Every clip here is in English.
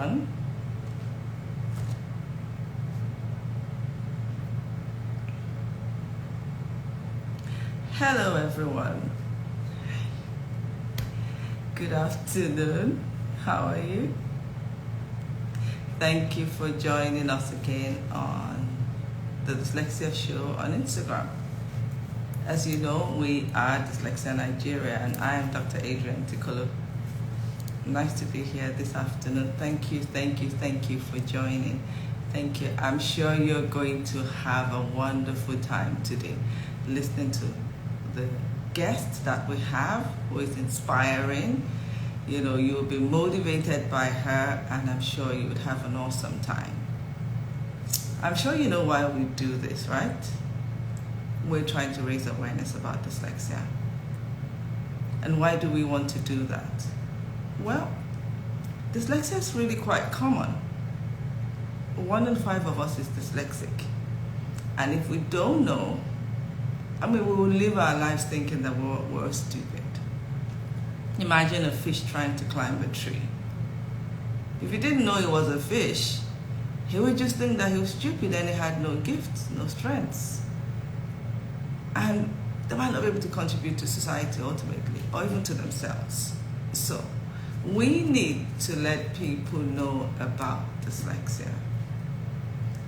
everyone. Hello, everyone. Good afternoon. How are you? Thank you for joining us again on the Dyslexia Show on Instagram. As you know, we are Dyslexia Nigeria, and I am Dr. Adrian Tikolo. Nice to be here this afternoon. Thank you for joining. Thank you. I'm sure you're going to have a wonderful time today listening to the guest that we have, who is inspiring. You know, you'll be motivated by her, and I'm sure you would have an awesome time. I'm sure you know why we do this, right? We're trying to raise awareness about dyslexia. And why do we want to do that? Well, dyslexia is really quite common. 1 in 5 of us is dyslexic. And if we don't know, we will live our lives thinking that we're stupid. Imagine a fish trying to climb a tree. If he didn't know he was a fish, he would just think that he was stupid and he had no gifts, no strengths. And they might not be able to contribute to society ultimately, or even to themselves. So, we need to let people know about dyslexia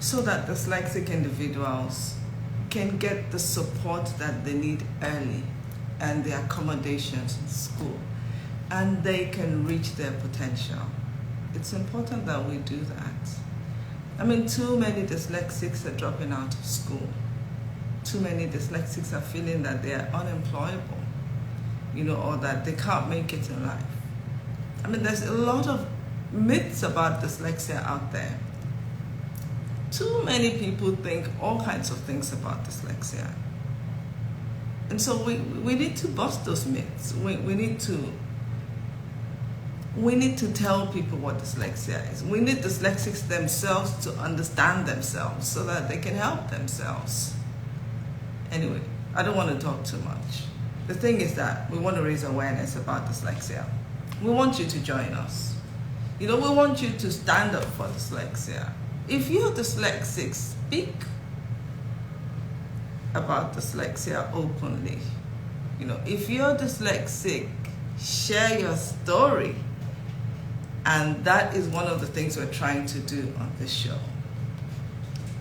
so that dyslexic individuals can get the support that they need early and the accommodations in school, and they can reach their potential. It's important that we do that. Too many dyslexics are dropping out of school. Too many dyslexics are feeling that they are unemployable, or that they can't make it in life. There's a lot of myths about dyslexia out there. Too many people think all kinds of things about dyslexia. And so we need to bust those myths. We need to tell people what dyslexia is. We need dyslexics themselves to understand themselves so that they can help themselves. Anyway, I don't want to talk too much. The thing is that we want to raise awareness about dyslexia. We want you to join us. We want you to stand up for dyslexia. If you're dyslexic, speak about dyslexia openly. If you're dyslexic, share your story. And that is one of the things we're trying to do on this show.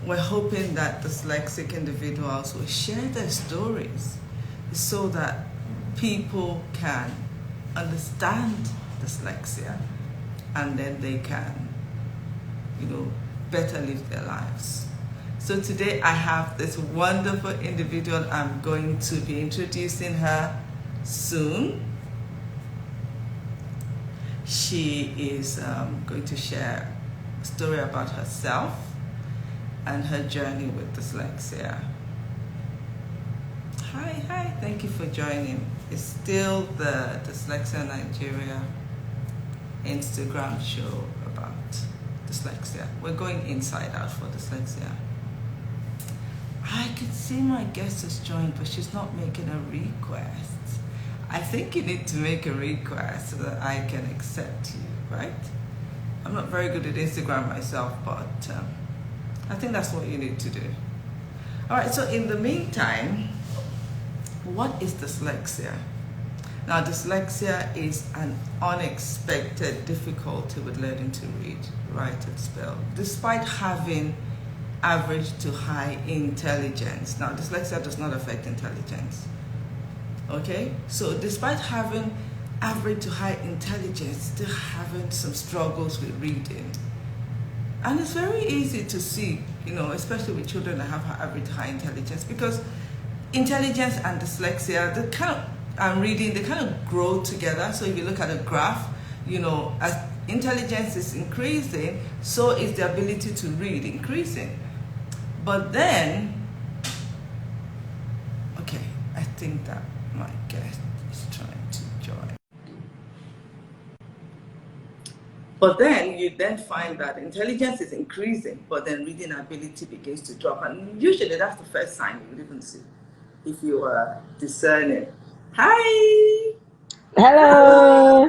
We're hoping that dyslexic individuals will share their stories so that people can understand dyslexia, and then they can, better live their lives. So today I have this wonderful individual. I'm going to be introducing her soon. She is going to share a story about herself and her journey with dyslexia. Hi, thank you for joining. It's still the Dyslexia Nigeria Instagram show about dyslexia. We're going inside out for dyslexia. I can see my guest has joined, but she's not making a request. I think you need to make a request so that I can accept you, right? I'm not very good at Instagram myself, but I think that's what you need to do. All right, so in the meantime, what is dyslexia? Now, dyslexia is an unexpected difficulty with learning to read, write, and spell, despite having average to high intelligence. Now, dyslexia does not affect intelligence. Okay? So, despite having average to high intelligence, still having some struggles with reading. And it's very easy to see, especially with children that have average to high intelligence, because intelligence and dyslexia, reading, they kind of grow together. So if you look at a graph, as intelligence is increasing, so is the ability to read increasing. But then, okay, I think that my guest is trying to join. But then you then find that intelligence is increasing, but then reading ability begins to drop. And usually that's the first sign you would even see if you are discerning. Hi! Hello!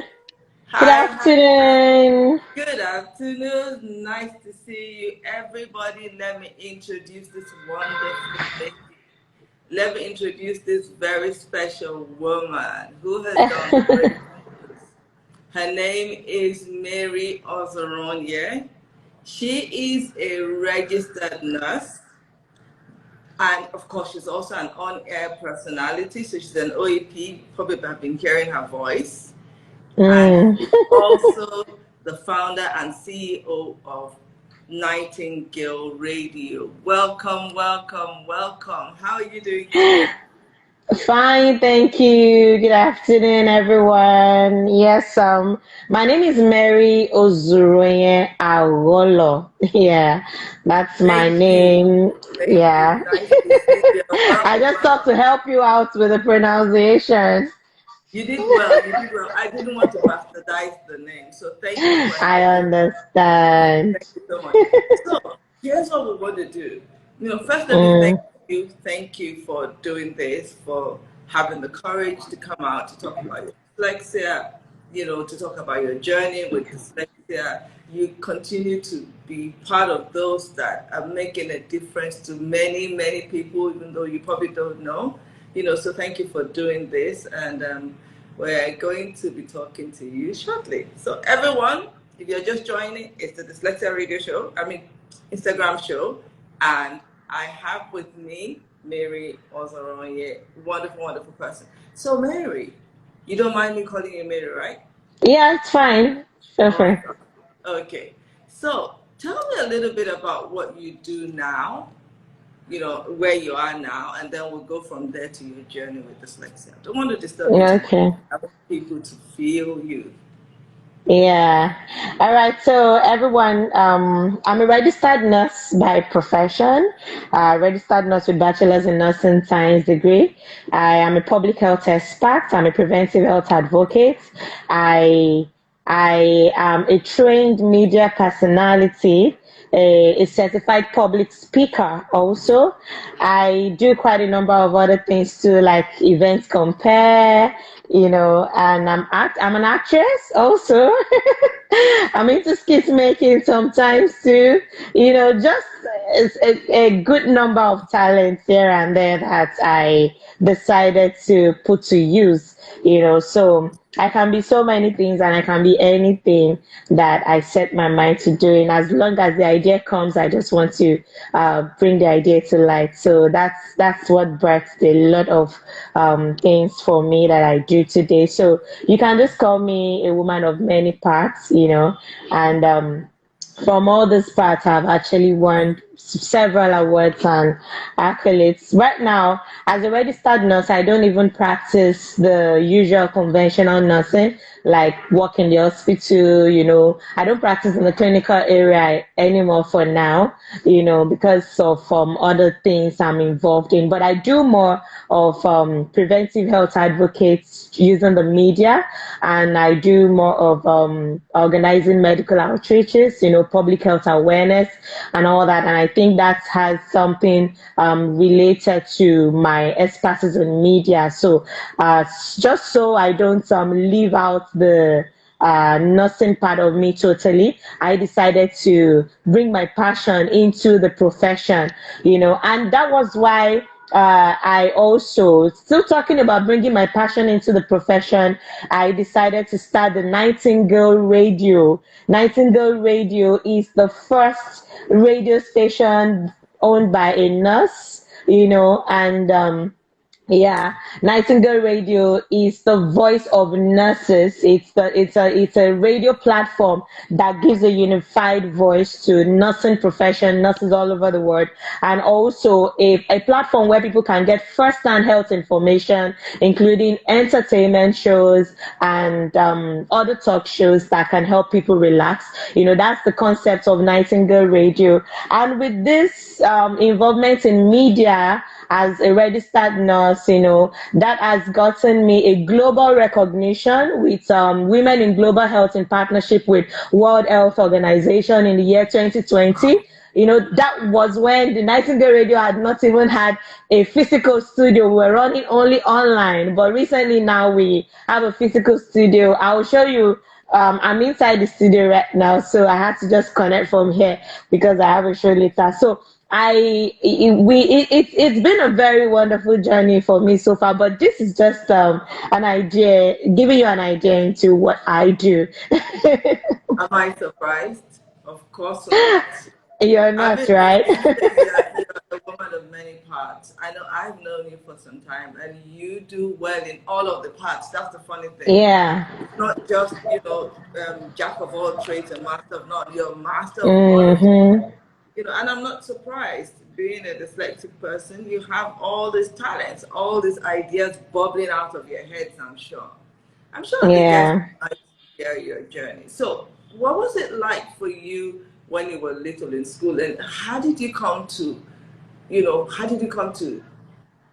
Good Hi. afternoon. Good afternoon. Nice to see you, everybody. Let me introduce this wonderful lady. Let me introduce this very special woman who has done great things. Her name is Mary Ozuruonye. She is a registered nurse, and of course, she's also an on-air personality. So she's an OEP. Probably have been hearing her voice. And Mm. she's also the founder and CEO of Nightingale Radio. Welcome, welcome, welcome. How are you doing today? Fine, thank you. Good afternoon, everyone. Yes, my name is Mary Ozuruonye Agholor. Yeah, that's my Thank you. name. Thank you. Yeah. Nice to see you. I Welcome, just thought to welcome. help you out with the pronunciation. You did well. You did well. I didn't want to bastardize the name, so thank you for I helping. understand. Thank you so much. So here's what we want to do. First let me Mm, thank you for doing this, for having the courage to come out to talk about your dyslexia, to talk about your journey with dyslexia. You continue to be part of those that are making a difference to many, many people, even though you probably don't know. So thank you for doing this, and we're going to be talking to you shortly. So everyone, if you're just joining, it's the Dyslexia Radio Show. Instagram show, and I have with me Mary Ozuruonye, wonderful, wonderful person. So Mary, you don't mind me calling you Mary, right? yeah, it's fine. Sure, Awesome. sure. Okay. So tell me a little bit about what you do now, where you are now, and then we'll go from there to your journey with dyslexia. I don't want to disturb you too much. Okay. I want people to feel you. Yeah. All right. So everyone, I'm a registered nurse by profession, registered nurse with bachelor's in nursing science degree. I am a public health expert. I'm a preventive health advocate. I I am a trained media personality, a certified public speaker also. I do quite a number of other things too, like events compare, and I'm an actress also. I'm into skit making sometimes too. Just a good number of talents here and there that I decided to put to use. So I can be so many things and I can be anything that I set my mind to doing. As long as the idea comes, I just want to bring the idea to light. So that's what birthed a lot of things for me that I do today. So you can just call me a woman of many parts, and from all these parts, I've actually won several awards and accolades. Right now, as a registered nurse, I don't even practice the usual conventional nursing, like work in the hospital, I don't practice in the clinical area anymore for now, because of other things I'm involved in. But I do more of preventive health advocates using the media, and I do more of organizing medical outreaches, public health awareness and all that. And I think that has something related to my expertise in media. So just so I don't leave out the nursing part of me totally, I decided to bring my passion into the profession, and that was why I also, still talking about bringing my passion into the profession, I decided to start the Nightingale Radio. Nightingale Radio is the first radio station owned by a nurse, and yeah, Nightingale Radio is the voice of nurses. It's a radio platform that gives a unified voice to nursing profession, nurses all over the world, and also a platform where people can get first-hand health information, including entertainment shows and other talk shows that can help people relax. That's the concept of Nightingale Radio. And with this involvement in media, as a registered nurse, that has gotten me a global recognition with Women in Global Health in partnership with World Health Organization in the year 2020. That was when the Nightingale Radio had not even had a physical studio. We were running only online. But recently now we have a physical studio. I will show you I'm inside the studio right now, so I had to just connect from here because I have a show later. So it's been a very wonderful journey for me so far. But this is just an idea, giving you an idea into what I do. Am I surprised? Of course not. You're I not, mean, right? these days you're a woman of many parts. I know I've known you for some time, and you do well in all of the parts. That's the funny thing. Yeah. It's not just, jack of all trades and master of none. You're a master of all of it. Mm-hmm. And I'm not surprised. Being a dyslexic person, you have all these talents, all these ideas bubbling out of your heads, I'm sure. I'm sure the guys Yeah. would like to hear your journey. So, what was it like for you when you were little in school, and how did you come to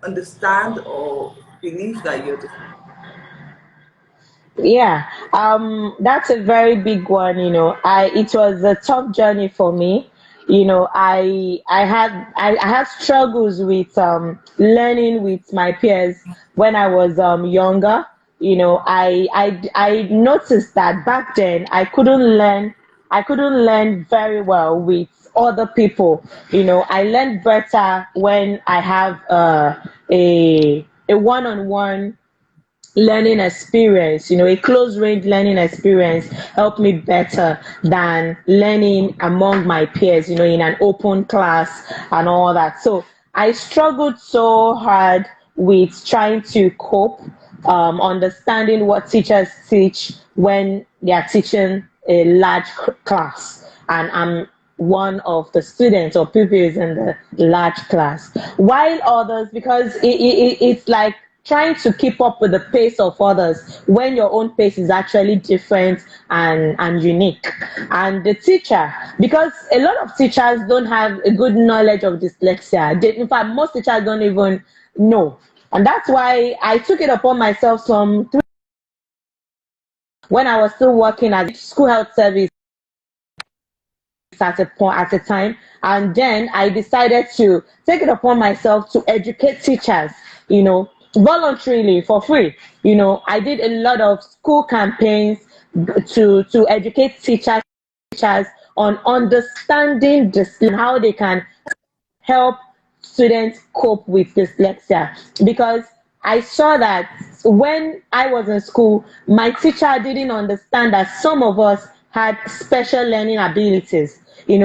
understand or believe that you're dyslexic? Yeah, that's a very big one. It was a tough journey for me. I had struggles with learning with my peers when I was younger. I noticed that back then I couldn't learn very well with other people. I learned better when I have a one-on-one learning experience, a close range learning experience helped me better than learning among my peers, in an open class and all that. So I struggled so hard with trying to cope, understanding what teachers teach when they are teaching a large class. And I'm one of the students or pupils in the large class, while others, because it's like trying to keep up with the pace of others when your own pace is actually different and unique. And the teacher, because a lot of teachers don't have a good knowledge of dyslexia. In fact, most teachers don't even know. And that's why I took it upon myself when I was still working at school health service at a time, and then I decided to take it upon myself to educate teachers, voluntarily for free. I did a lot of school campaigns to educate teachers on understanding this and how they can help students cope with dyslexia, because I saw that when I was in school, my teacher didn't understand that some of us had special learning abilities,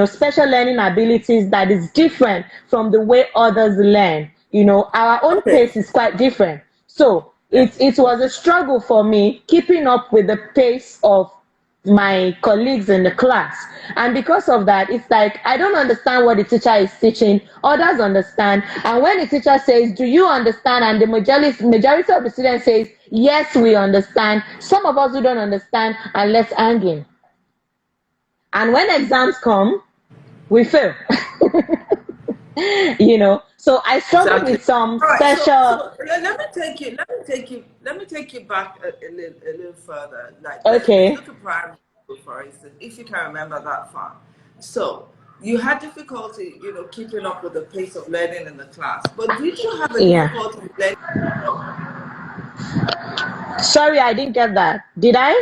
special learning abilities that is different from the way others learn. Our own Okay. pace is quite different. So Yeah. it was a struggle for me keeping up with the pace of my colleagues in the class. And because of that, it's like I don't understand what the teacher is teaching, others understand. And when the teacher says, do you understand? And the majority of the students says, yes, we understand. Some of us who don't understand are left hanging. And when exams come, we fail. So I struggled Exactly. with some All right. So, special. so let me take you back a little further. Like, let's Okay. look at primary school, for instance, if you can remember that far. So, you had difficulty, keeping up with the pace of learning in the class. But did you have a Yeah. difficulty with learning? Sorry, I didn't get that. Did I?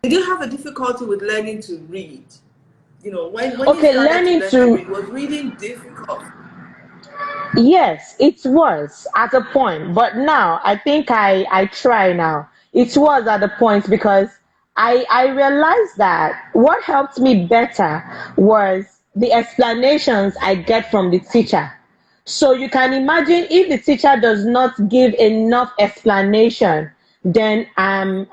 Did you have a difficulty with learning to read? When you Okay, started to learning learn to to. read, was reading difficult? Yes, it was at a point, but now I think I try now. It was at a point because I realized that what helped me better was the explanations I get from the teacher. So you can imagine if the teacher does not give enough explanation, then I'm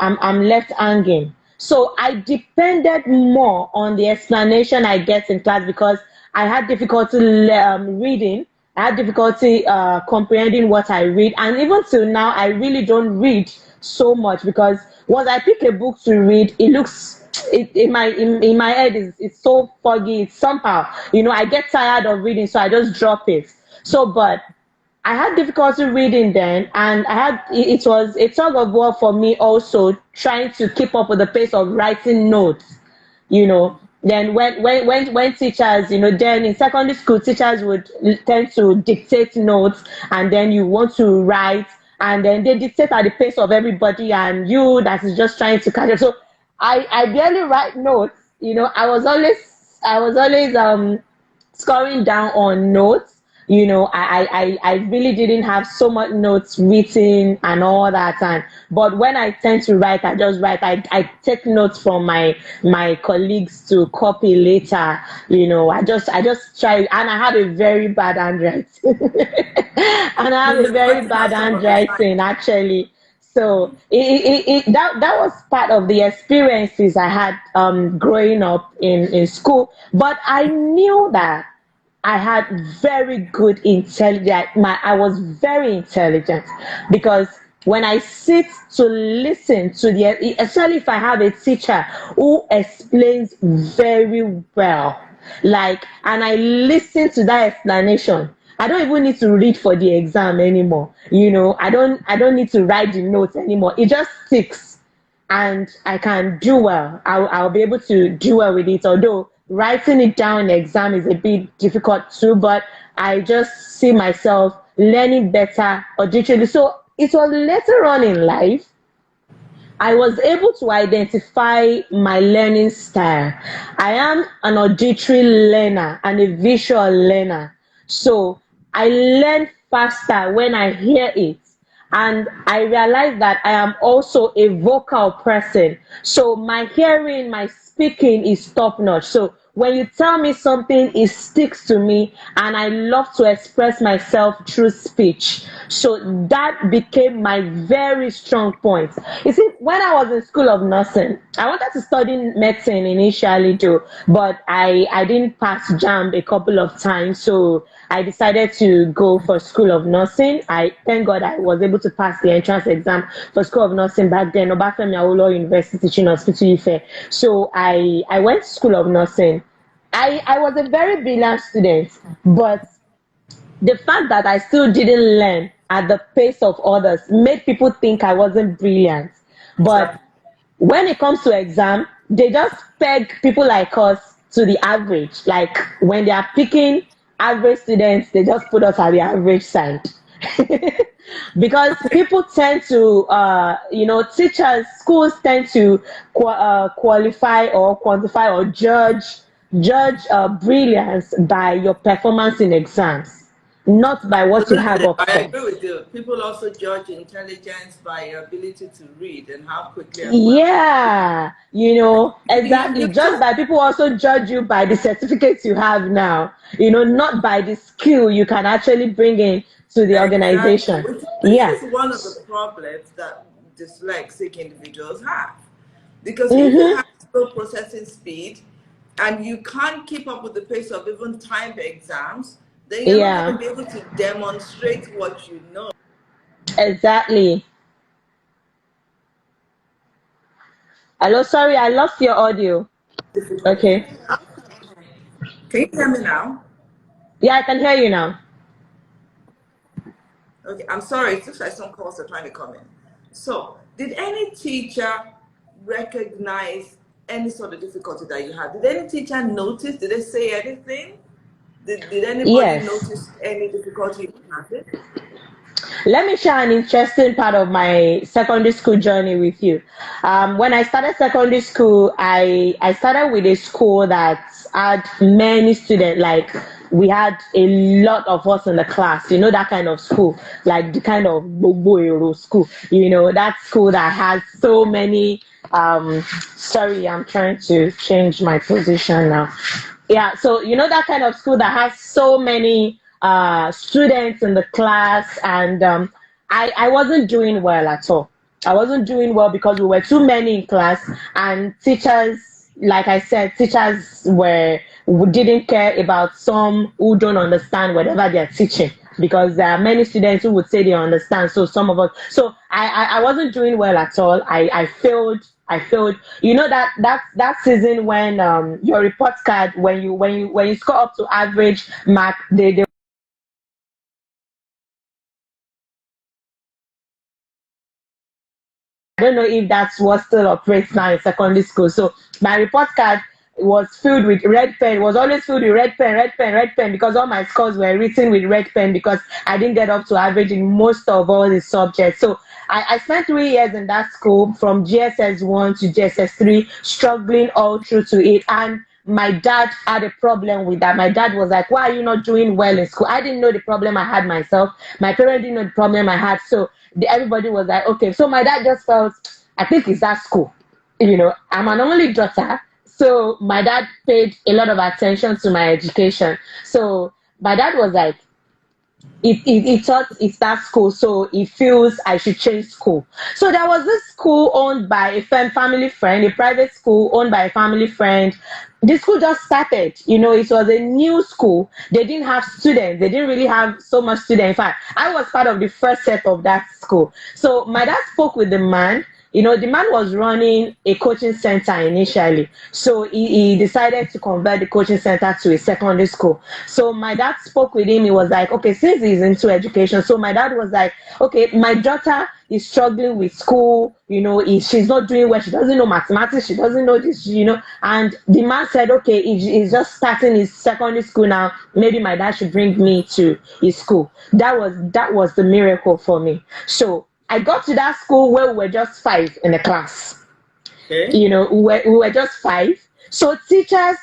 left hanging. So I depended more on the explanation I get in class because I had difficulty reading. I had difficulty comprehending what I read, and even till now, I really don't read so much because once I pick a book to read, it looks in my head is it's so foggy. It's somehow I get tired of reading, so I just drop it. So, but I had difficulty reading then, and it was a tug of war for me also trying to keep up with the pace of writing notes. Then when teachers, then in secondary school, teachers would tend to dictate notes, and then you want to write, and then they dictate at the pace of everybody, and you that is just trying to catch up. So I barely write notes. I was always scoring down on notes. I really didn't have so much notes written and all that. And but when I tend to write, I just write. I take notes from my colleagues to copy later. I just try, and I have a very bad handwriting, and I have a You're very cutting bad out some of the time. handwriting actually. So that was part of the experiences I had growing up in school. But I knew that I had very good intelligence. I was very intelligent because when I sit to listen to especially if I have a teacher who explains very well, and I listen to that explanation, I don't even need to read for the exam anymore. I don't need to write the notes anymore. It just sticks and I can do well. I'll be able to do well with it. Although writing it down in the exam is a bit difficult too, but I just see myself learning better auditory. So it was later on in life I was able to identify my learning style. I am an auditory learner and a visual learner. So I learn faster when I hear it. And I realize that I am also a vocal person. So my hearing, my speaking is top notch. So when you tell me something, it sticks to me, and I love to express myself through speech. So that became my very strong point. You see, when I was in school of nursing, I wanted to study medicine initially too, but I didn't pass JAMB a couple of times, so I decided to go for school of nursing. I thank God I was able to pass the entrance exam for school of nursing back then, Obafemi Awolowo University Teaching Hospital Ife. So I went to school of nursing. I was a very brilliant student, but the fact that I still didn't learn at the pace of others made people think I wasn't brilliant. But Exactly. when it comes to exam, they just peg people like us to the average. Like when they are picking average students, they just put us at the average side. Because people tend to, teachers, schools tend to qualify or quantify or judge brilliance by your performance in exams, not by what you have Absolutely, up I front. agree with you. People also judge intelligence by your ability to read and how quickly and well. Yeah, You exactly. Just just by people also judge you by the certificates you have now, not by the skill you can actually bring in to the exactly, organization. which Yeah. is one of the problems that dyslexic individuals have. Because if you Mm-hmm. have slow processing speed and you can't keep up with the pace of even timed exams, then you're not going to Yeah, be able to demonstrate what you know. exactly. Hello, sorry, I lost your audio. Difficulty. Okay. Can you hear me now? Yeah, I can hear you now. Okay, I'm sorry, it looks like some calls are trying to come in. So, did any teacher recognize any sort of difficulty that you had? Did any teacher notice? Did they say anything? Did anybody Yes. notice any difficulty you had? Let me share an interesting part of my secondary school journey with you. When I started secondary school, I started with a school that had many students. Like we had a lot of us in the class. That kind of school, like the kind of Gbogbo school. That school that has so many. Sorry, I'm trying to change my position now. Yeah, so that kind of school that has so many students in the class, and I wasn't doing well at all. I wasn't doing well because we were too many in class, and teachers, like I said, teachers who didn't care about some who don't understand whatever they're teaching, because there are many students who would say they understand. So some of us, so I wasn't doing well at all. I failed. I failed. That season when your report card, when you score up to average mark, they I don't know if that's what still operates now in secondary school. So my report card was filled with red pen. It was always filled with red pen, red pen, red pen, because all my scores were written with red pen because I didn't get up to average in most of all the subjects. So I spent 3 years in that school from GSS 1 to GSS 3, struggling all through to it. And my dad had a problem with that. My dad was like, "Why are you not doing well in school?" I didn't know the problem I had myself. My parents didn't know the problem I had. So everybody was like, okay. So my dad just felt, I think it's that school. I'm an only daughter. So my dad paid a lot of attention to my education. So my dad was like, he thought it's that school, so he feels I should change school. So there was this school owned by a family friend, a private school owned by a family friend. The school just started, it was a new school. They didn't have students. They didn't really have so much students. In fact, I was part of the first set of that school. So my dad spoke with the man. The man was running a coaching center initially. So he decided to convert the coaching center to a secondary school. So my dad spoke with him. He was like, okay, since he's into education. So my dad was like, okay, my daughter is struggling with school. She's not doing well. She doesn't know mathematics. She doesn't know this, And the man said, okay, he's just starting his secondary school now. Maybe my dad should bring me to his school. That was the miracle for me. So I got to that school where we were just 5 in the class. Okay. We were just 5. So teachers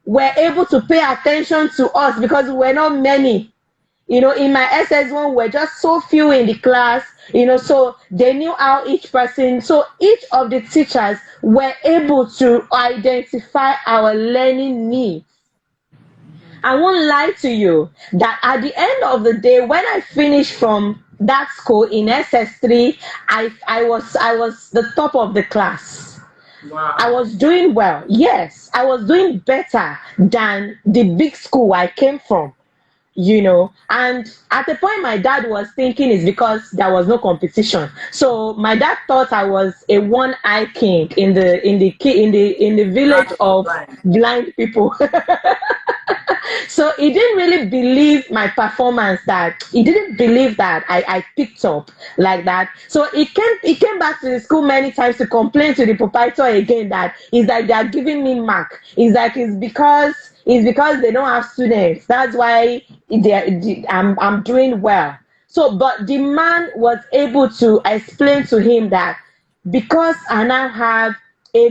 were able to pay attention to us because we were not many. In my SS1, we were just so few in the class, so they knew how each person, so each of the teachers were able to identify our learning needs. I won't lie to you that at the end of the day, when I finished from that school in SS3, I was the top of the class. Wow. I was doing well. Yes, I was doing better than the big school I came from. And at the point my dad was thinking is because there was no competition. So my dad thought I was a one-eye king in the village of blind people. So he didn't really believe my performance, that he didn't believe that I picked up like that. So he came back to the school many times to complain to the proprietor again that it's like they are giving me mark. It's because they don't have students. That's why I'm doing well. So, but the man was able to explain to him that because I now have a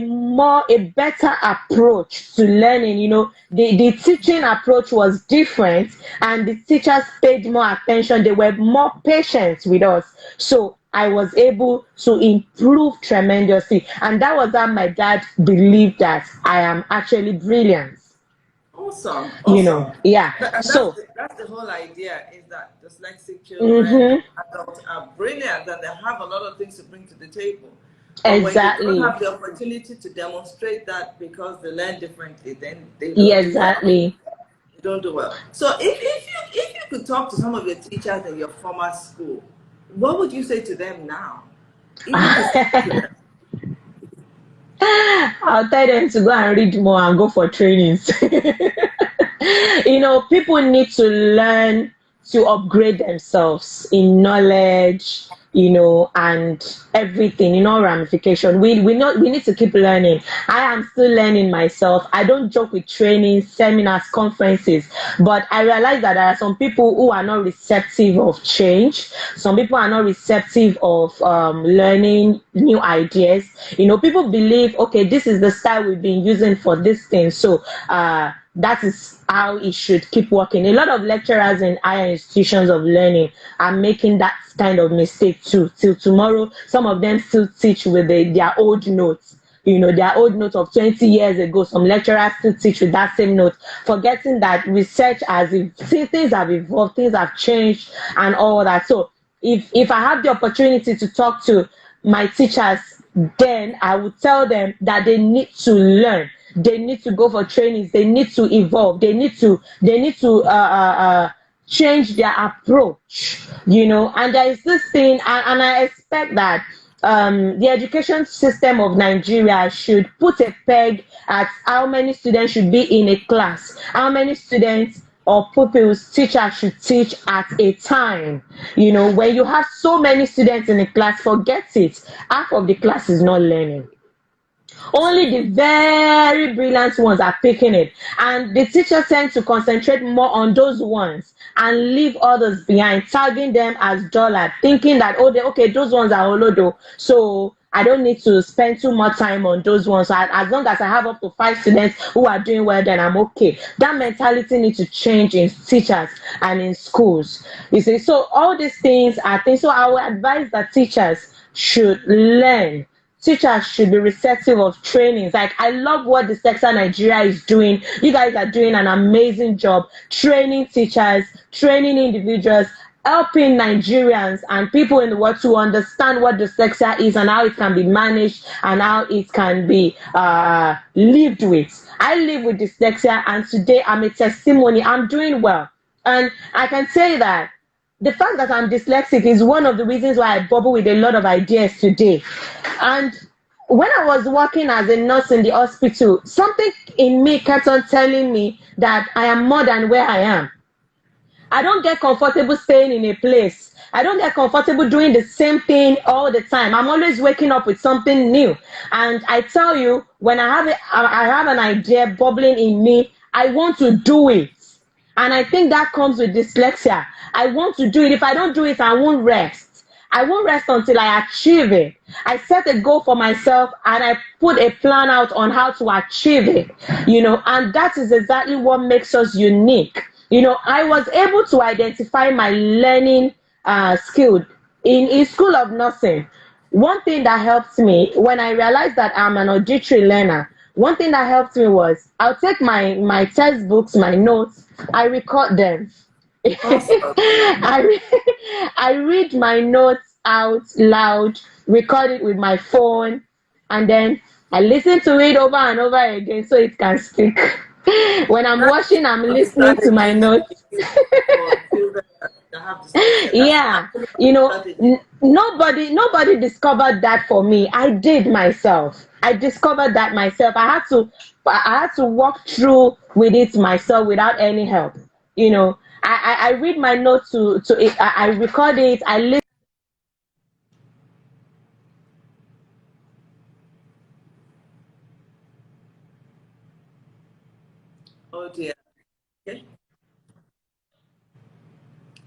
better approach to learning, the teaching approach was different, and the teachers paid more attention. They were more patient with us. So I was able to improve tremendously. And that was how my dad believed that I am actually brilliant. Awesome. Yeah. That's the whole idea, is that dyslexic children and adults are brilliant, and they have a lot of things to bring to the table. But exactly. when you don't have the opportunity to demonstrate that because they learn differently, then they don't do well. So if you could talk to some of your teachers in your former school, what would you say to them now? I'll tell them to go and read more and go for trainings. People need to learn to upgrade themselves in knowledge, and everything, ramification. We need to keep learning. I am still learning myself. I don't joke with trainings, seminars, conferences, but I realize that there are some people who are not receptive of change. Some people are not receptive of learning new ideas. People believe, okay, this is the style we've been using for this thing, so that is how it should keep working. A lot of lecturers in higher institutions of learning are making that kind of mistake too. Till tomorrow, some of them still teach with their old notes. Their old notes of 20 years ago. Some lecturers still teach with that same note, forgetting that research things have evolved, things have changed, and all that. So if I have the opportunity to talk to my teachers, then I would tell them that they need to learn. They need to go for trainings. They need to evolve. They need to change their approach. And there is this thing, and I expect that the education system of Nigeria should put a peg at how many students should be in a class, how many students or pupils teachers should teach at a time. When you have so many students in a class, forget it. Half of the class is not learning. Only the very brilliant ones are picking it. And the teachers tend to concentrate more on those ones and leave others behind, tagging them as dullard, thinking that, oh, okay, those ones are Olodo. So I don't need to spend too much time on those ones. So as long as I have up to 5 students who are doing well, then I'm okay. That mentality needs to change in teachers and in schools. You see, so all these things are things. So I would advise that teachers should learn. Teachers should be receptive of trainings. Like, I love what Dyslexia Nigeria is doing. You guys are doing an amazing job training teachers, training individuals, helping Nigerians and people in the world to understand what dyslexia is and how it can be managed and how it can be lived with. I live with dyslexia, and today I'm a testimony. I'm doing well. And I can say that the fact that I'm dyslexic is one of the reasons why I bubble with a lot of ideas today. And when I was working as a nurse in the hospital, something in me kept on telling me that I am more than where I am. I don't get comfortable staying in a place. I don't get comfortable doing the same thing all the time. I'm always waking up with something new. And I tell you, when I have an idea bubbling in me, I want to do it. And I think that comes with dyslexia. I want to do it. If I don't do it, I won't rest. I won't rest until I achieve it. I set a goal for myself and I put a plan out on how to achieve it, and that is exactly what makes us unique. I was able to identify my learning skill in school of nursing. One thing that helped me when I realized that I'm an auditory learner, one thing that helped me was I'll take my textbooks, my notes, I record them. Awesome. I read my notes out loud, record it with my phone, and then I listen to it over and over again so it can stick. When I'm washing, I'm listening to my notes. Yeah, nobody discovered that for me. I did myself. I discovered that myself. I had to walk through with it myself without any help. I read my notes to it. I record it. I listen. Oh dear. Okay.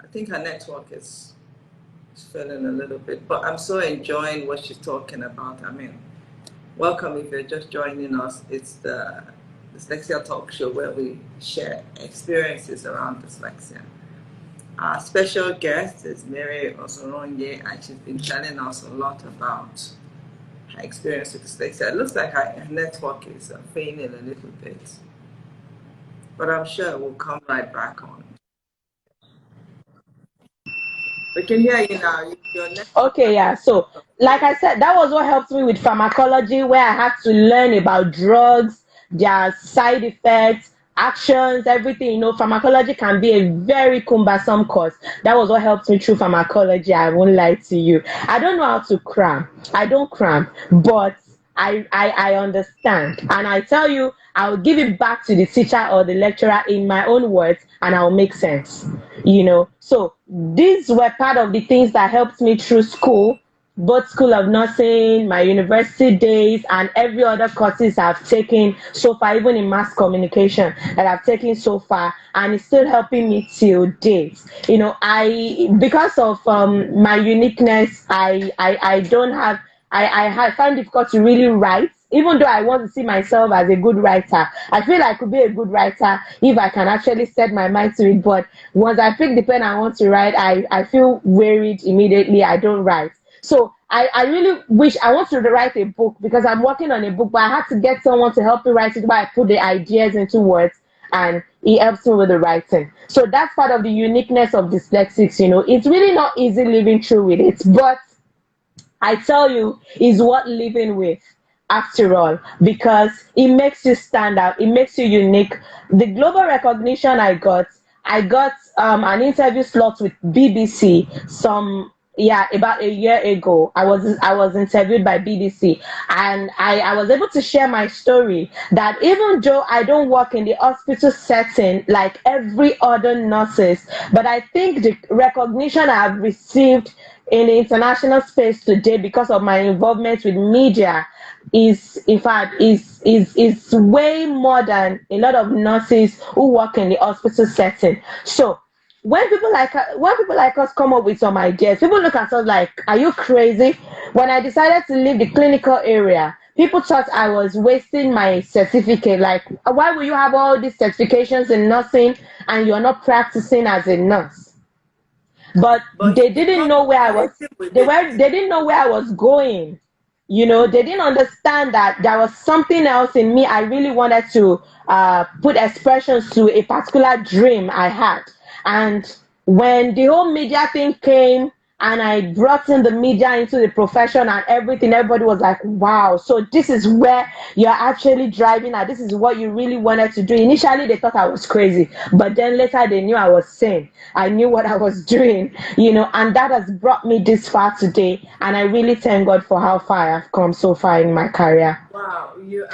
I think her network is failing a little bit, but I'm so enjoying what she's talking about. I mean, welcome if you're just joining us. It's the Dyslexia Talk Show where we share experiences around dyslexia. Our special guest is Mary Ozuruonye, and she's been telling us a lot about her experience with dyslexia. It looks like her network is failing a little bit, but I'm sure we'll come right back on. We can hear you now. Okay, yeah. So, like I said, that was what helped me with pharmacology, where I had to learn about drugs, their side effects, actions, everything. Pharmacology can be a very cumbersome course. That was what helped me through pharmacology. I won't lie to you. I don't know how to cram. I don't cram, but I understand. And I tell you, I'll give it back to the teacher or the lecturer in my own words, and I'll make sense. So these were part of the things that helped me through school, both School of Nursing, my university days, and every other courses I've taken so far, even in mass communication that I've taken so far, and it's still helping me till date. Because of my uniqueness, I don't have, I find it difficult to really write. Even though I want to see myself as a good writer, I feel I could be a good writer if I can actually set my mind to it. But once I pick the pen I want to write, I feel worried immediately. I don't write. So I really wish I want to write a book because I'm working on a book, but I had to get someone to help me write it while I put the ideas into words, and it helps me with the writing. So that's part of the uniqueness of dyslexics. It's really not easy living through with it, but I tell you, it's worth living with after all, because it makes you stand out, it makes you unique. The global recognition I got an interview slot with BBC about a year ago. I was interviewed by BBC, and I was able to share my story that even though I don't work in the hospital setting like every other nurses, but I think the recognition I've received in the international space today because of my involvement with media is, in fact, is way more than a lot of nurses who work in the hospital setting. So when people like us come up with some ideas, people look at us like, are you crazy? When I decided to leave the clinical area, people thought I was wasting my certificate. Like, why will you have all these certifications in nursing and you're not practicing as a nurse? But But they you didn't got know where I was. creative with it. They didn't know where I was going. They didn't understand that there was something else in me. I really wanted to put expressions to a particular dream I had. And when the whole media thing came, and I brought in the media into the profession and everything, everybody was like, wow, so this is where you're actually driving at. This is what you really wanted to do. Initially, they thought I was crazy, but then later they knew I was sane. I knew what I was doing, and that has brought me this far today. And I really thank God for how far I've come so far in my career. Wow, you've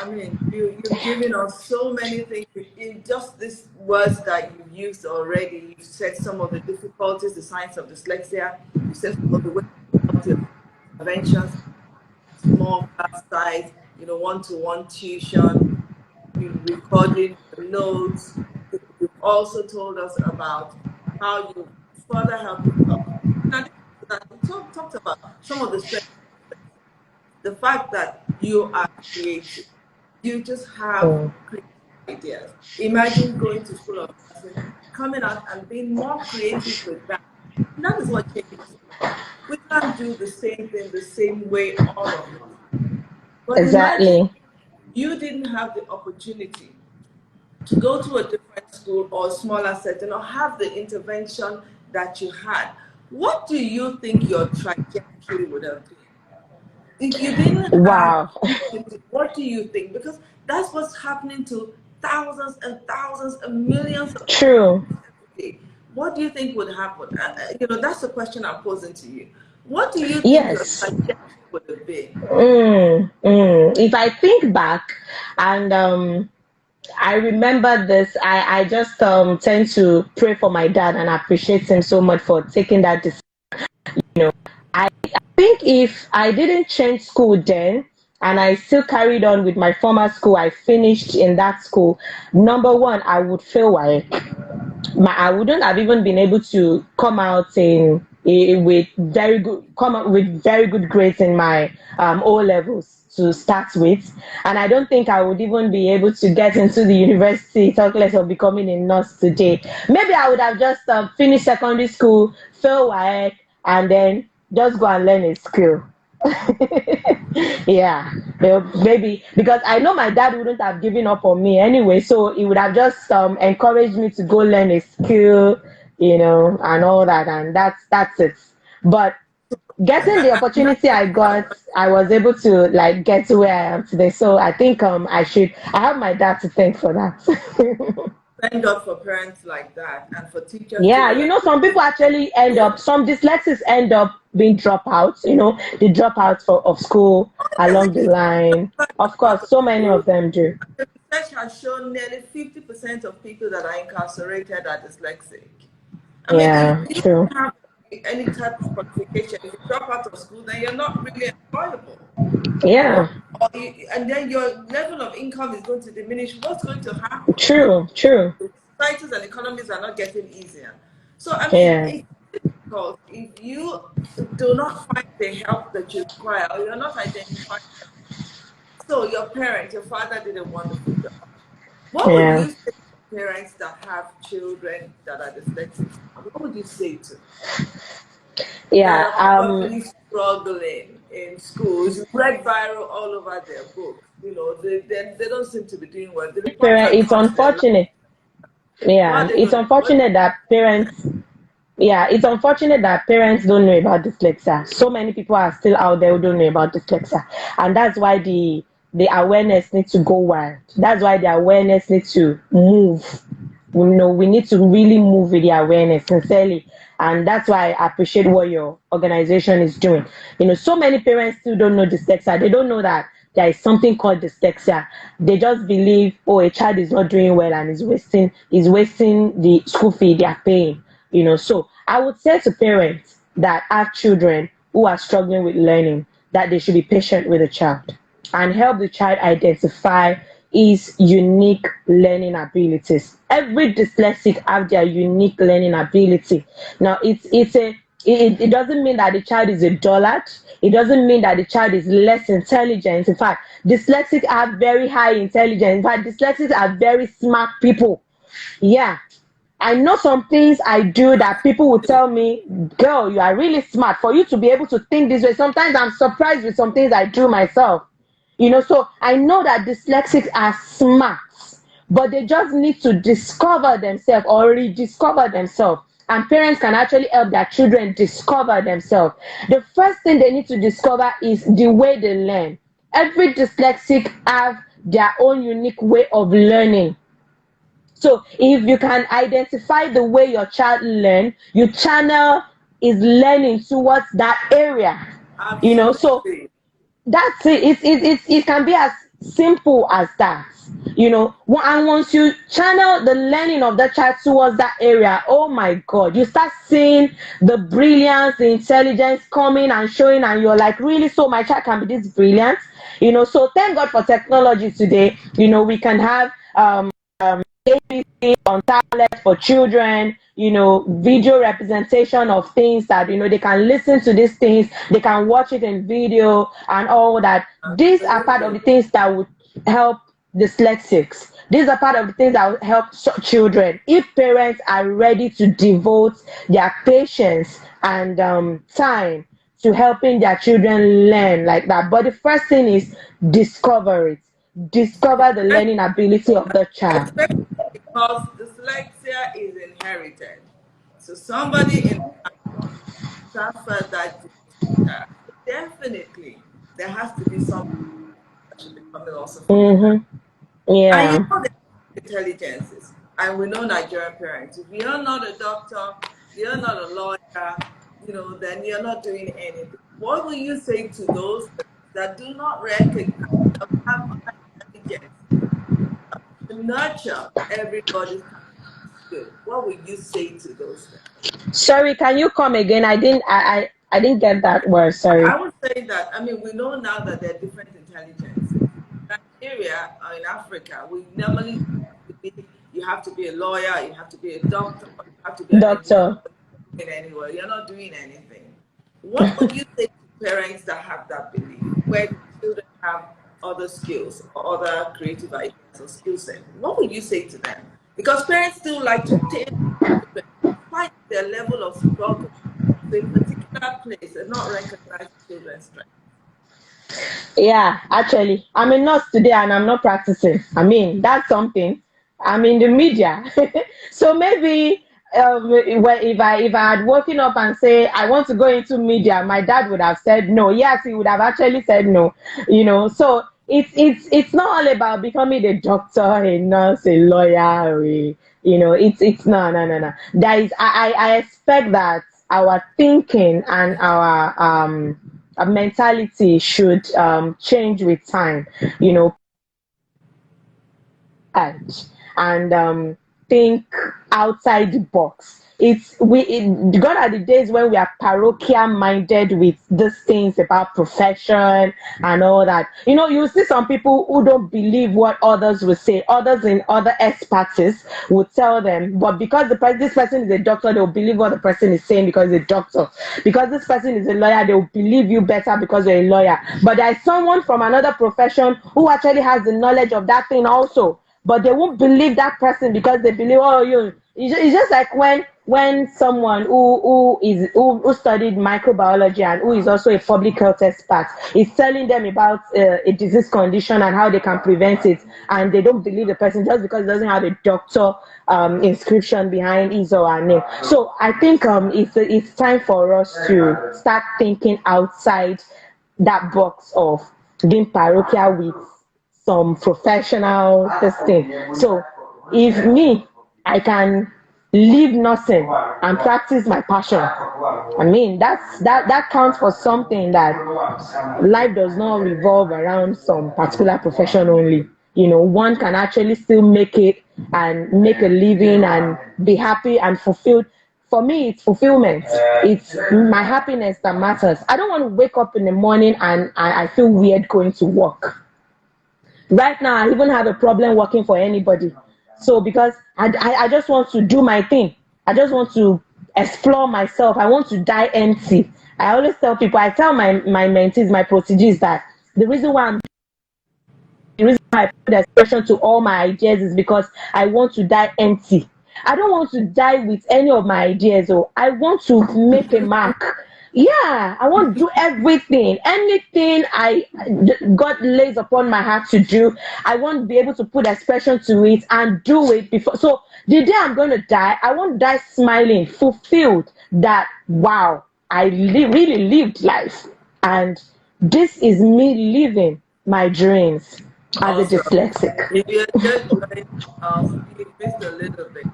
given us so many things in just these words that you've used already. You've said some of the difficulties, the signs of dyslexia. You said some of the ways of interventions, small class size, one-to-one tuition, recording the notes. You've also told us about how you further help yourself. In addition to that, you talked about some of the strengths, the fact that you are creative. You just have Mm. creative ideas. Imagine going to school of nursing, coming out and being more creative with that. And that is what changes. We can't do the same thing the same way all of us. But imagine Exactly. you didn't have the opportunity to go to a different school or a smaller setting or have the intervention that you had. What do you think your trajectory would have been? If you didn't have Wow. what do you think? Because that's what's happening to thousands and thousands and millions of True. people every day. What do you think would happen? That's the question I'm posing to you. What do you think your Yes. trajectory would have been? If I think back, and I remember this, I just tend to pray for my dad and appreciate him so much for taking that decision. I think if I didn't change school then, and I still carried on with my former school, I finished in that school. Number one, I would fail I wouldn't have even been able to come out with very good grades in my O levels to start with, and I don't think I would even be able to get into the university, talk less of becoming a nurse today. Maybe I would have just finished secondary school, fail WAEC, and then just go and learn a skill. Yeah, maybe because I know my dad wouldn't have given up on me anyway, so he would have just encouraged me to go learn a skill, and all that, and that's it. But getting the opportunity I got, I was able to like get to where I am today. So I think I have my dad to thank for that. Thank God for parents like that and for teachers too Yeah, that are some people actually end up, some dyslexics end up being dropouts, they drop out of school along the line. Of out course, of so many school. of them do. The research has shown nearly 50% of people that are incarcerated are dyslexic. I mean, if Yeah, you true. don't have any type of qualification, if you drop out of school, then you're not really employable. you know, Yeah, and then your level of income is going to diminish. What's going to happen? true, true. Societies and economies are not getting easier. So, I mean, Yeah, it's difficult if you do not find the help that you require or you're not identifying. So, your parents, your father did a wonderful job. What would yeah, you say to parents that have children that are dyslexic? What would you say to that yeah. are probably struggling in schools, read viral all over their books? They don't seem to be doing well. The reports Parent, are it's constant. unfortunate. What Yeah, are they it's going to do? What? unfortunate that parents. Yeah, it's unfortunate that parents don't know about dyslexia. So many people are still out there who don't know about dyslexia, and that's why the awareness needs to go wide. That's why the awareness needs to move. We need to really move with the awareness sincerely, and that's why I appreciate what your organization is doing. So many parents still don't know dyslexia. They don't know that there is something called dyslexia. They just believe, oh, a child is not doing well and is wasting the school fee they are paying. So I would say to parents, that have children who are struggling with learning, that they should be patient with the child and help the child identify his unique learning abilities. Every dyslexic have their unique learning ability. Now, it doesn't mean that the child is a dullard. It doesn't mean that the child is less intelligent. In fact, dyslexics have very high intelligence. In fact, dyslexics are very smart people. Yeah, I know some things I do that people will tell me, girl, you are really smart. For you to be able to think this way, sometimes I'm surprised with some things I do myself. So I know that dyslexics are smart, but they just need to discover themselves or rediscover themselves. And parents can actually help their children discover themselves. The first thing they need to discover is the way they learn. Every dyslexic have their own unique way of learning. So if you can identify the way your child learn, you channel is learning towards that area. So Absolutely. that's it. It can be as simple as that. And once you channel the learning of the child towards that area, oh my God, you start seeing the brilliance, the intelligence coming and showing, and you're like, really? So my child can be this brilliant? So thank God for technology today. We can have ABC on tablet for children, video representation of things that, they can listen to these things, they can watch it in video and all that. These are part of the Absolutely. things that would help dyslexics. These are part of the things that will help children. If parents are ready to devote their patience and time to helping their children learn like that. But the first thing is discover it. Discover the learning ability of the child. Especially because dyslexia is inherited. So somebody in transfer that to the child. Definitely, there has to be something that should be coming also from the parent. Mm-hmm. And Yeah. the intelligences. And we know Nigerian parents. If you're not a doctor, you're not a lawyer, then you're not doing anything. What will you say to those that do not recognize that we have other intelligence to nurture everybody's skill? What will you say to those things? Sorry, can you come again? I didn't get that word. I Sorry. would say that, we know now that there are different intelligences. In Nigeria or in Africa, we normally believe you have to be a lawyer, you have to be a doctor, you have to be an engineer Doctor. anywhere. You're not doing anything. What would you say to parents that have that belief, where the children have other skills or other creative ideas or skill set? What would you say to them? Because parents still like to take children, despite their level of struggle, to a particular place and not recognize children's strength. Yeah, actually, I'm a nurse today and I'm not practicing. That's something. I'm in the media. So maybe if I had woken up and say I want to go into media, my dad would have said no. Yes, he would have actually said no. So it's not all about becoming a doctor, a nurse, a lawyer, it's no. There is I expect that our thinking and our mentality should change with time, you know, and think outside the box. Gone are the days when we are parochial minded with these things about profession and all that. You see some people who don't believe what others will say. Others in other expertise will tell them, but because this person is a doctor, they'll believe what the person is saying because he's a doctor. Because this person is a lawyer, they'll believe you better because you're a lawyer. But there is someone from another profession who actually has the knowledge of that thing also, but they won't believe that person because they believe, oh, it's just like when someone who studied microbiology and who is also a public health expert is telling them about a disease condition and how they can prevent it, and they don't believe the person just because it doesn't have a doctor inscription behind his or her name. So I think it's time for us to start thinking outside that box of being parochial with some professional this thing. So if me, I can leave nursing and practice my passion. That counts for something, that life does not revolve around some particular profession only. One can actually still make it and make a living and be happy and fulfilled for me, it's fulfillment. It's my happiness that matters. I don't want to wake up in the morning and I feel weird going to work. Right now, I even have a problem working for anybody. So because I just want to do my thing. I just want to explore myself. I want to die empty. I always tell people, I tell my mentees, my proteges that the reason why I'm the reason why I put expression to all my ideas is because I want to die empty. I don't want to die with any of my ideas. Or I want to make a mark. Yeah, I want to do everything, anything God lays upon my heart to do. I want to be able to put expression to it and do it before. So the day I'm going to die, I want to die smiling, fulfilled. That wow, really lived life, and this is me living my dreams as a Awesome. dyslexic. If you're just joining us, we missed a little bit,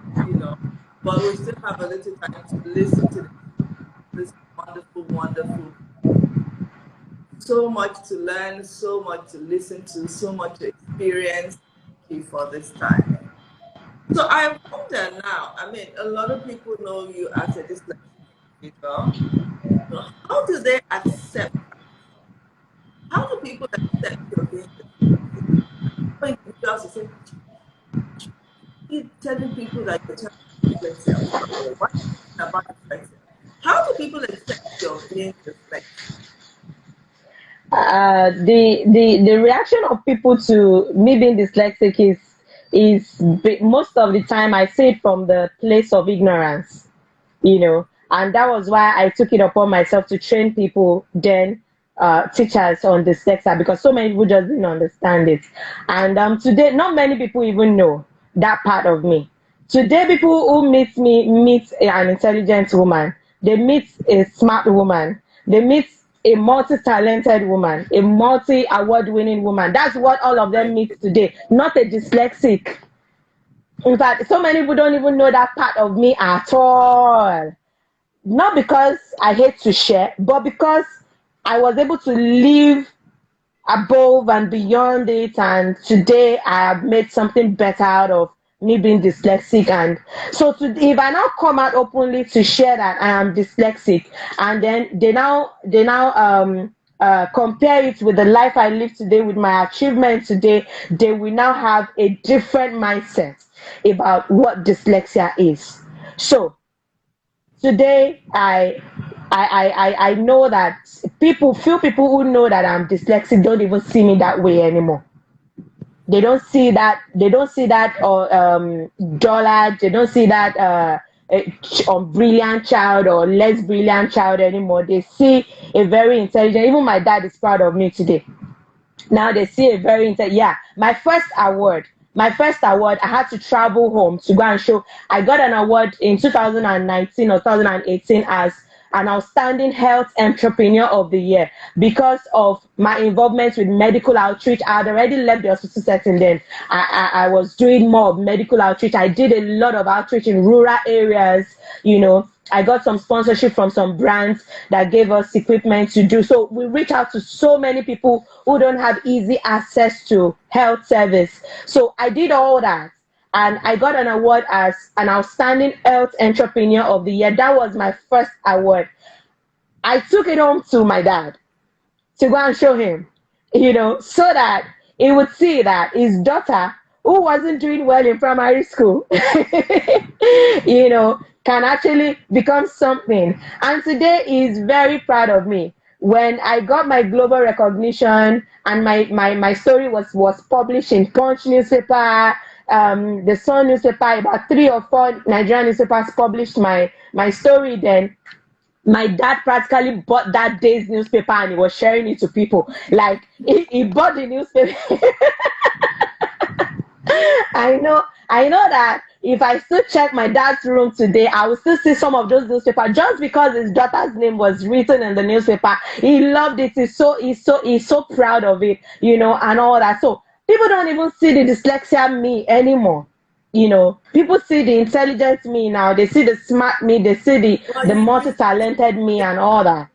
but we still have a little time to listen to this wonderful, wonderful. So much to learn, so much to listen to, so much to experience. Thank you for this time. So I wonder now, I mean, a lot of people know you as a dyslexic individual. So how do they accept? How do people accept your being dyslexic? For individuals to say, keep telling people that you're telling dyslexia. What about dyslexia? How do people accept your being dyslexic? The reaction of people to me being dyslexic is most of the time I say it from the place of ignorance, and that was why I took it upon myself to train people, then teachers on dyslexia, because so many people just didn't understand it. And today, not many people even know that part of me. Today, people who meet an intelligent woman, they meet a smart woman, they meet a multi-talented woman, a multi-award-winning woman. That's what all of them meet today, not a dyslexic. In fact, so many people don't even know that part of me at all. Not because I hate to share, but because I was able to live above and beyond it, and today I have made something better out of me being dyslexic. And so if I now come out openly to share that I am dyslexic, and then they now compare it with the life I live today, with my achievement today, they will now have a different mindset about what dyslexia is. So today I know that few people who know that I'm dyslexic don't even see me that way anymore. They don't see that or dullard. They don't see that brilliant child or less brilliant child anymore. They see a very intelligent. Even my dad is proud of me today. Now they see a very yeah. My first award, I had to travel home to go and show. I got an award in 2019 or 2018 as an outstanding health entrepreneur of the year because of my involvement with medical outreach. I had already left the hospital setting then. I was doing more of medical outreach. I did a lot of outreach in rural areas, I got some sponsorship from some brands that gave us equipment to do. So we reach out to so many people who don't have easy access to health service. So I did all that. And I got an award as an outstanding health entrepreneur of the year. That was my first award. I took it home to my dad to go and show him, so that he would see that his daughter, who wasn't doing well in primary school, can actually become something. And today he's very proud of me. When I got my global recognition and my story was published in Punch newspaper, the Sun newspaper, about 3 or 4 Nigerian newspapers published my story then. My dad practically bought that day's newspaper and he was sharing it to people. Like he bought the newspaper. I know that if I still check my dad's room today, I will still see some of those newspapers just because his daughter's name was written in the newspaper. He loved it. He's so proud of it, and all that. So people don't even see the dyslexia me anymore. People see the intelligent me now. They see the smart me. They see the multi-talented me and all that.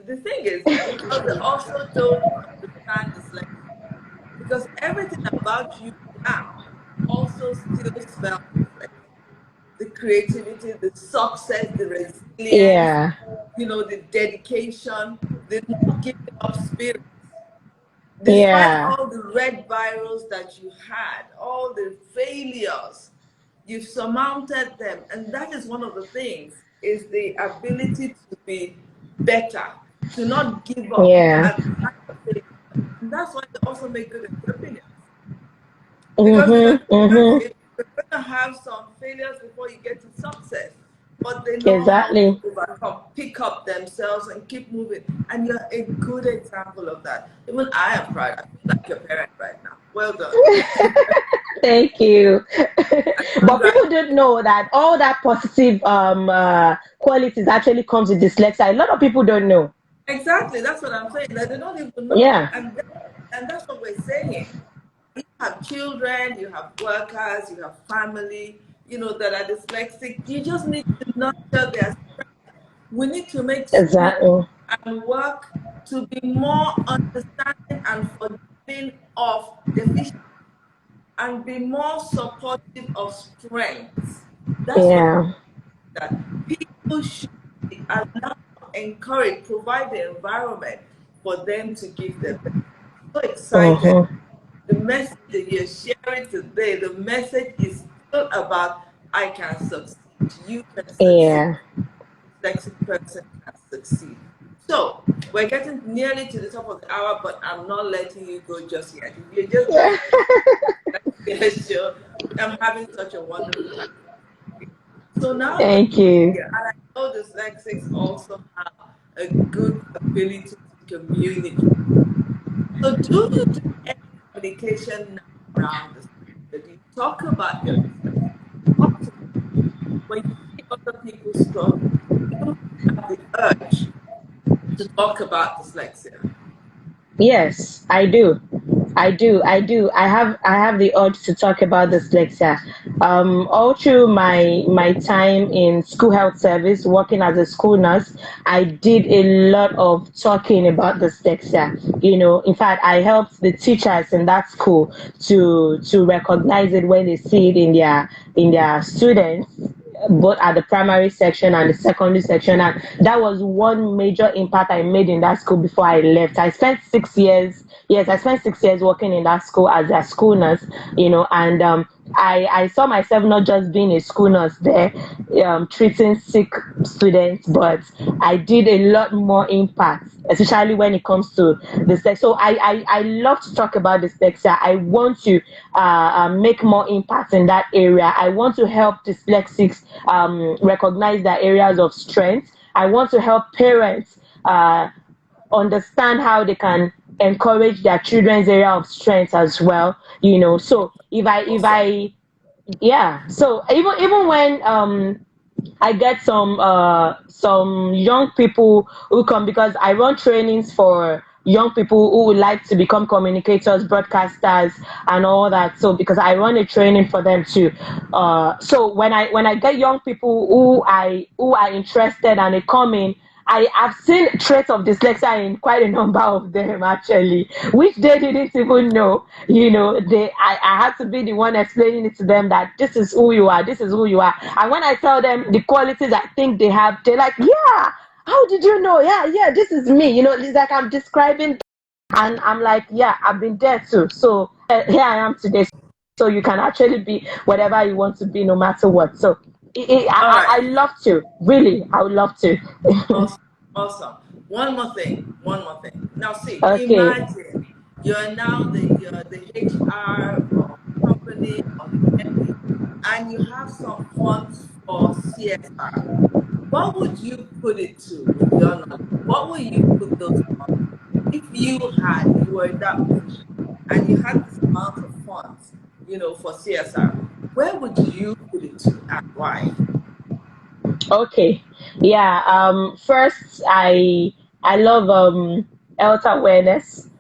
The thing is, because they also don't understand dyslexia, because everything about you now also still spells dyslexia. the creativity, the success, the resilience, Yeah. the dedication, the not giving up spirit. Despite Yeah. all the red virals that you had, all the failures, you've surmounted them. And that is one of the things, is the ability to be better, to not give up Yeah. at the time of failure. And that's why they also make good entrepreneurs. Because with Mhm. Mhm. entrepreneurship, you're going to have some failures before you get to success. But they know how to Exactly. overcome, pick up themselves, and keep moving. And you're a good example of that. Even I am proud. I feel like your parent right now. Well done. Thank you. But Congrats. people don't know that all that positive qualities actually comes with dyslexia. A lot of people don't know. Exactly. That's what I'm saying. That they don't even know. Yeah. And that's what we're saying. You have children, you have workers, you have family, that are dyslexic. You just need to nurture their. We need to make school Exactly. and work to be more understanding and forgiving of deficiency and be more supportive of strengths. That's what Yeah. that people should be allowed, encourage, provide the environment for them to give their best. So excited. Mhm. The message that you're sharing today, the message is still about I can succeed. You can succeed. Yeah. Dyslexic person can succeed. So we're getting nearly to the top of the hour, but I'm not letting you go just yet. If you're just Yeah. joining the show, I'm having such a wonderful time. So now we're Thank you. here, and I know dyslexics also have a good ability to communicate. So do you do any communication now around dyslexia? Do you talk about your dyslexia? Talk to me. When you see other people struggle, do you have the urge to talk about dyslexia? Yes, I do. I do. I have the urge to talk about dyslexia. All through my time in school health service, working as a school nurse, I did a lot of talking about dyslexia. In fact, I helped the teachers in that school to recognize it when they see it in their students, both at the primary section and the secondary section. And that was one major impact I made in that school before I left. I spent 6 years. Yes, I spent 6 years working in that school as a school nurse, and I saw myself not just being a school nurse there, treating sick students, but I did a lot more impact, especially when it comes to dyslexia. So I love to talk about dyslexia. I want to make more impact in that area. I want to help dyslexics recognize their areas of strength. I want to help parents understand how they can encourage their children's area of strength as well. So Awesome. yeah. So even when I get some young people who come, because I run trainings for young people who would like to become communicators, broadcasters, and all that. So because I run a training for them too. So when I get young people who are interested and they come in, I have seen traits of dyslexia in quite a number of them actually, which they didn't even know. I had to be the one explaining it to them that this is who you are, this is who you are. And when I tell them the qualities I think they have, they're like, yeah, how did you know? Yeah, yeah, this is me. It's like I'm describing, and I'm like, yeah, I've been there too. So here I am today. So you can actually be whatever you want to be, no matter what. So All right. I love to. Really, I would love to. Awesome. Awesome. One more thing. One more thing. Now, see, Okay. imagine you're now the HR of a company or the MD, and you have some funds for CSR. What would you put it to with your knowledge? What would you put those funds? If you were in that position and you had this amount of funds, for CSR, where would you put it to and why? Okay. Yeah. First, I love health awareness.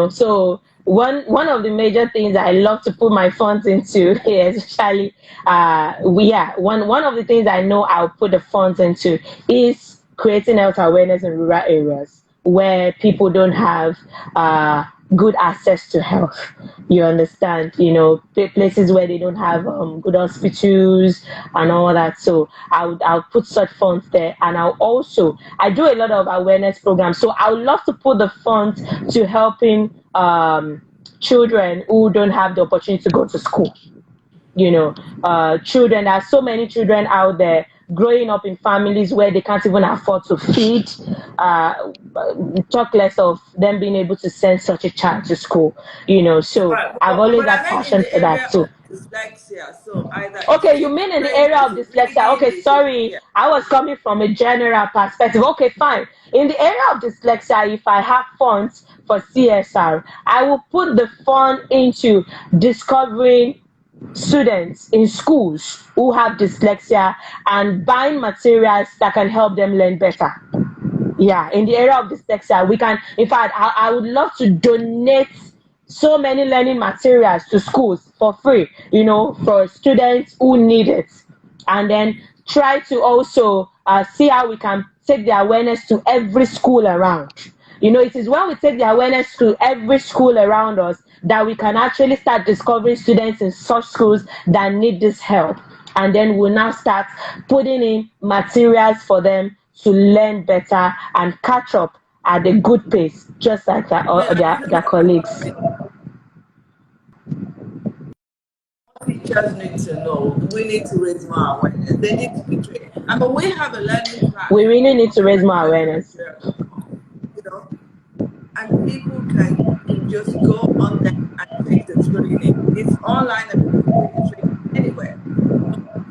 So one of the major things I love to put my funds into, especially one of the things I know I'll put the funds into is creating health awareness in rural areas where people don't have good access to health. You understand? Places where they don't have good hospitals and all that. So I'll put such funds there, and I do a lot of awareness programs. So I would love to put the funds to helping children who don't have the opportunity to go to school. Children, there are so many children out there growing up in families where they can't even afford to feed, uh, talk less of them being able to send such a child to school. So Right, I've always but had I meant in passion the for that area too. of dyslexia. So either it's Okay, you mean in the children, area of it's dyslexia? reading, Okay, it's sorry, yeah. I was coming from a general perspective. Okay, fine. In the area of dyslexia, if I have funds for CSR, I will put the fund into discovering students in schools who have dyslexia and buying materials that can help them learn better. Yeah, in the area of dyslexia, we can, in fact, I would love to donate so many learning materials to schools for free, for students who need it. And then try to also see how we can take the awareness to every school around. It is when we take the awareness to every school around us that we can actually start discovering students in such schools that need this help. And then we'll now start putting in materials for them to learn better and catch up at a good pace, just like I mean, I their think colleagues. teachers need to know. We need to raise more awareness. They need to be trained. I mean, we have a learning We really platform need to on raise more awareness. learningnigerian.com, you know, and people can just go on there and take the training. It's online and people can take the training anywhere.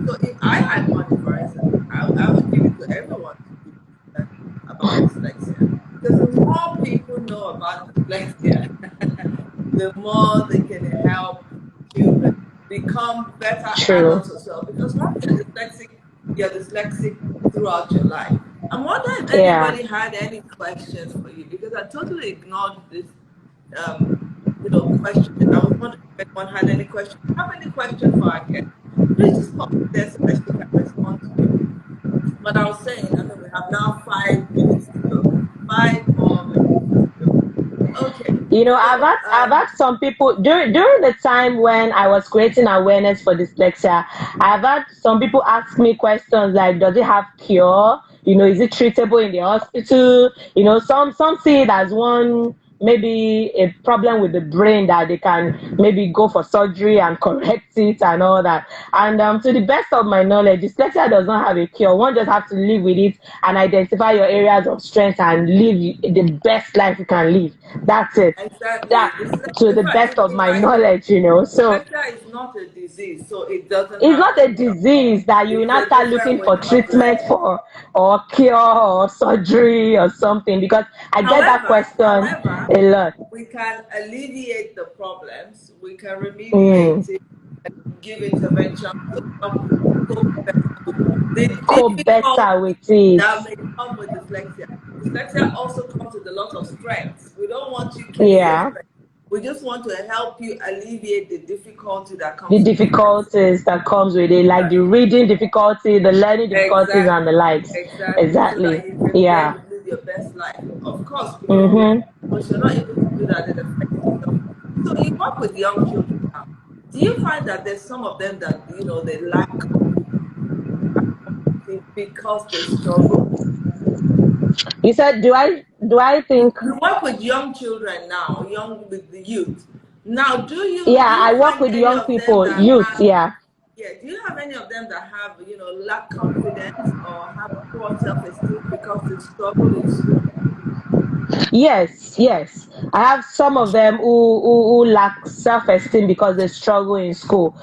So if I had money, for instance, I would give it to everyone to be learn about dyslexia. Because the more people know about dyslexia, the more they can help children become better True. adults as well. Because once you're dyslexic throughout your life. I wonder if Yeah. anybody had any questions for you because I totally ignored this um, question. I was wondering if anyone had any questions. If you have any question for our guest, please just pop it there so that she can respond to you. But I was saying, I mean, we have now 5 minutes to go. 5 more minutes to go. Okay. So, I've asked some people during the time when I was creating awareness for dyslexia. I've had some people ask me questions like, does it have cure? Is it treatable in the hospital? Some see it as one, maybe a problem with the brain that they can maybe go for surgery and correct it and all that. And to the best of my knowledge, dyslexia does not have a cure. One just have to live with it and identify your areas of strength and live the best life you can live. That's it. exactly. That, to In the fact, best of my like knowledge. So dyslexia is not a disease, so it doesn't it's have not a a cure. disease that you will It's not a start different looking way for of treatment learning. for, or cure or surgery or something, because I get that question However, a lot. we can alleviate the problems, we can Mm. remediate it, and give intervention to help people cope better with the Cope better difficulties with it. that may come with dyslexia. Dyslexia also comes with a lot of strengths. We don't want you killing your Yeah. strength. We just want to help you alleviate the difficulty that The comes with dyslexia. difficulties that comes with it, like the reading difficulty, the learning difficulties, and the Exactly, likes. exactly. So Exactly. that you can be Yeah. able to live your best life. Of course, Mm-hmm. because you're not able to do that, it affects you. So you work with young children now. Do you find that there's some of them that they lack confidence because they struggle? You said, do I think? You work with young children now, young with the youth. Now, do you Yeah, do you I work find with any young of them people, that youth. have Yeah. yeah, do you have any of them that have lack confidence or have poor self-esteem because they struggle in school? Yes, yes. I have some of them who lack self-esteem because they struggle in school,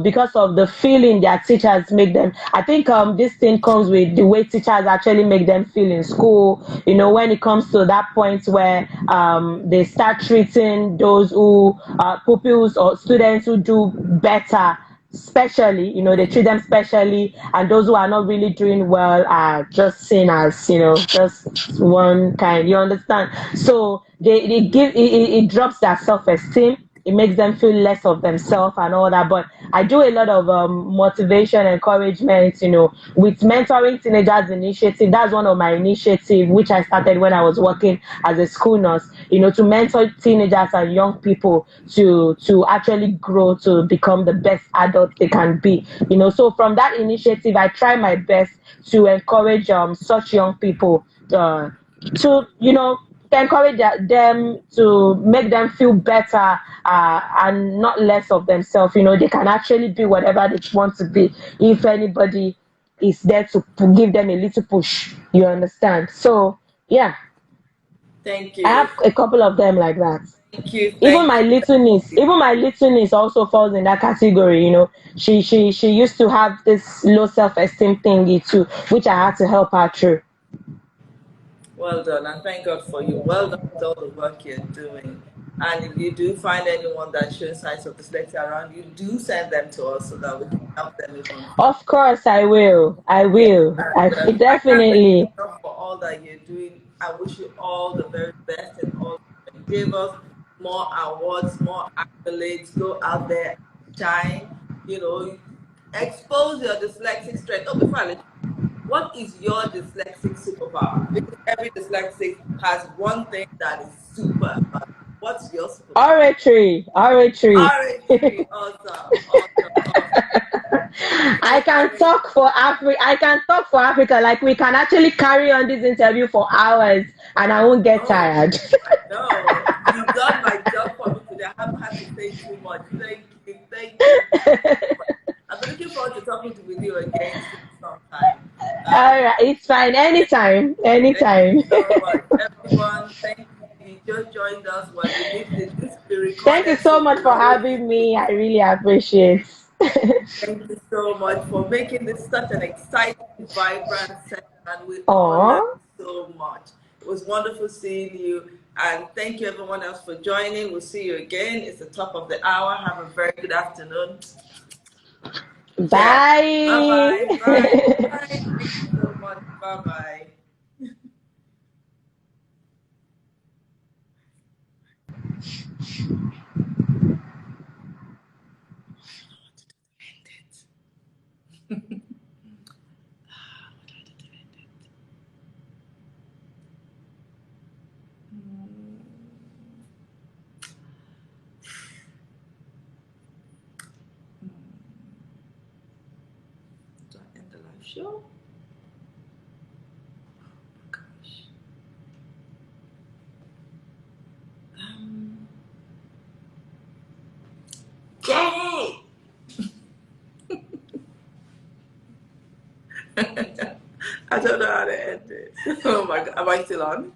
because of the feeling their teachers make them. I think this thing comes with the way teachers actually make them feel in school, when it comes to that point where they start treating those pupils or students who do better specially, they treat them specially, and those who are not really doing well are just seen as, just one kind, you understand. So they give it drops their self-esteem. it makes them feel less of themselves and all that. But I do a lot of motivation, encouragement, with mentoring teenagers initiative. That's one of my initiative which I started when I was working as a school nurse, to mentor teenagers and young people to actually grow to become the best adults they can be. So from that initiative, I try my best to encourage such young people to encourage them, to make them feel better, and not less of themselves. They can actually be whatever they want to be if anybody is there to give them a little push. You understand? So yeah, Thank I you. have a couple of them like that. Thank you. Even Thank my you. little niece, also falls in that category. She used to have this low self-esteem thingy too, which I had to help her through. Well done, and thank God for you. Well done with all the work you're doing. And if you do find anyone that's showing signs of dyslexia around you, do send them to us so that we can help them even further. Of course, I will. I Yeah, will. I and I can't thank you definitely. enough for all that you're doing. I wish you all the very best in all your endeavors, more awards, more accolades. Go out there, shine. You know, expose your dyslexic strength. Oh, before I let you, what is your dyslexic superpower? Because every dyslexic has one thing that is super about it. What's your superpower? Oratory. Oratory. Oratory. Awesome. Awesome. Awesome. I So, can talk for Africa. I can talk for Africa. Like we can actually carry on this interview for hours, and I won't get oh, tired. I know. You've done my job for me today. I haven't had to say too much. Thank you. Thank you. I've been looking forward to talking with you again soon sometime. All right, it's fine. Anytime. Thank you Anytime. so much, everyone. Thank you. You just joined us. Well, this will be Thank you recorded, so so much you for know what having me. I really appreciate. Thank you so much for making this such an exciting, vibrant session, and we all learned Oh, so much. It was wonderful seeing you, and thank you everyone else for joining. We'll see you again. It's the top of the hour. Have a very good afternoon. Cheers. Bye-bye. Bye. bye. Bye. Thank you so much. Bye-bye. Do I end the live show? Oh my gosh. Um, Yay! I don't know how to end it. Oh my god. Am I still on?